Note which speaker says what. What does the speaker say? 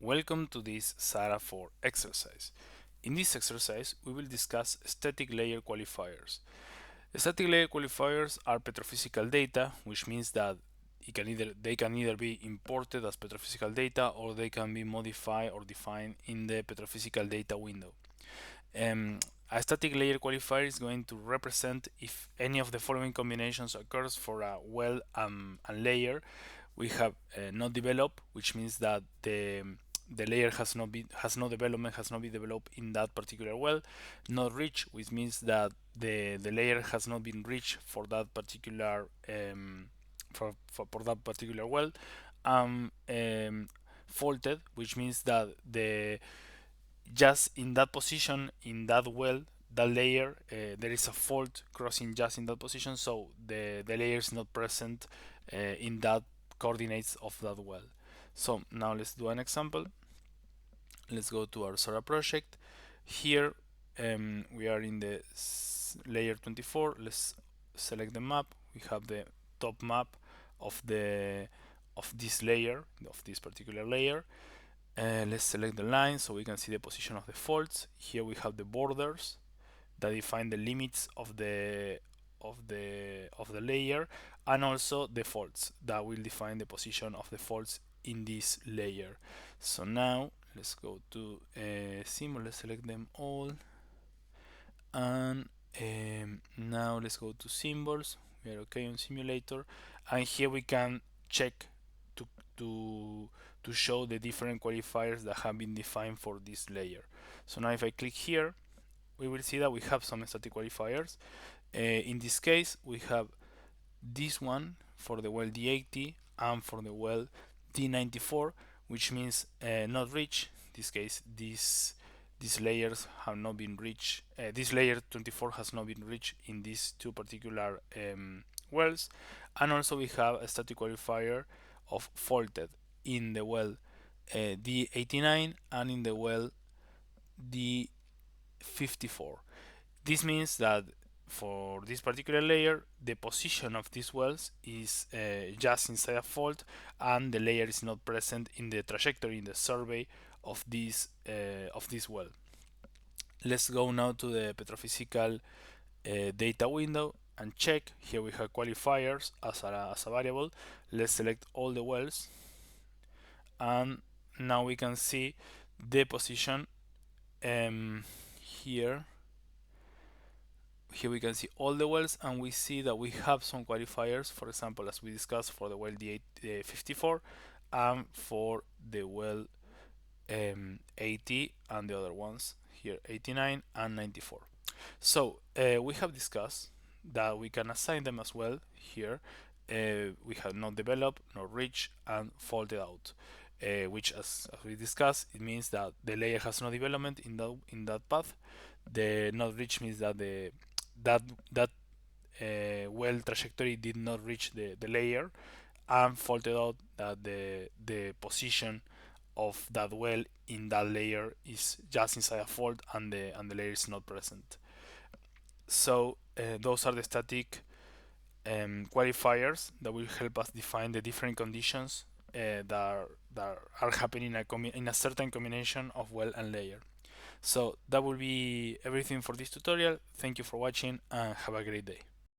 Speaker 1: Welcome to this Sahara 4 exercise. In this exercise, we will discuss static layer qualifiers. Static layer qualifiers are petrophysical data, which means that they can either be imported as petrophysical data or they can be modified or defined in the petrophysical data window. A static layer qualifier is going to represent if any of the following combinations occurs for a well and layer. We have not developed, which means that the layer has not been developed in that particular well. Not rich, which means that the layer has not been rich for that particular for that particular well. Faulted, which means that the just in that position in that well, that layer, there is a fault crossing just in that position, so the layer is not present in that coordinates of that well. So now let's do an example. Let's go to our Sora project. Here we are in the layer 24. Let's select the map. We have the top map of this layer, of this particular layer. Let's select the line so we can see the position of the faults. Here we have the borders that define the limits of the layer, and also the faults that will define the position of the faults in this layer. So now let's go to symbol. Let's select them all, and now let's go to symbols. We are okay on simulator, and here we can check to to to show the different qualifiers that have been defined for this layer. So now if I click here, we will see that we have some static qualifiers. In this case, we have this one for the well D80 and for the well D94, which means not rich. In this case, these layers have not been reached. This layer 24 has not been reached in these two particular wells, and also we have a static qualifier of faulted in the well D89 and in the well D54. This means that for this particular layer, the position of these wells is just inside a fault, and the layer is not present in the trajectory in the survey of this well. Let's go now to the petrophysical data window and check. Here we have qualifiers as a variable. Let's select all the wells, and now we can see the position here. Here we can see all the wells, and we see that we have some qualifiers, for example, as we discussed for the well D54 and for the well 80 and the other ones here 89 and 94. So we have discussed that we can assign them as well here. We have not developed, not reached, and faulted out. Which, as we discussed, it means that the layer has no development in that path. The not reached means that that well trajectory did not reach the layer, and faulted out that the position of that well in that layer is just inside a fault, and the layer is not present. So those are the static qualifiers that will help us define the different conditions that are happening in a certain combination of well and layer. So that will be everything for this tutorial. Thank you for watching and have a great day.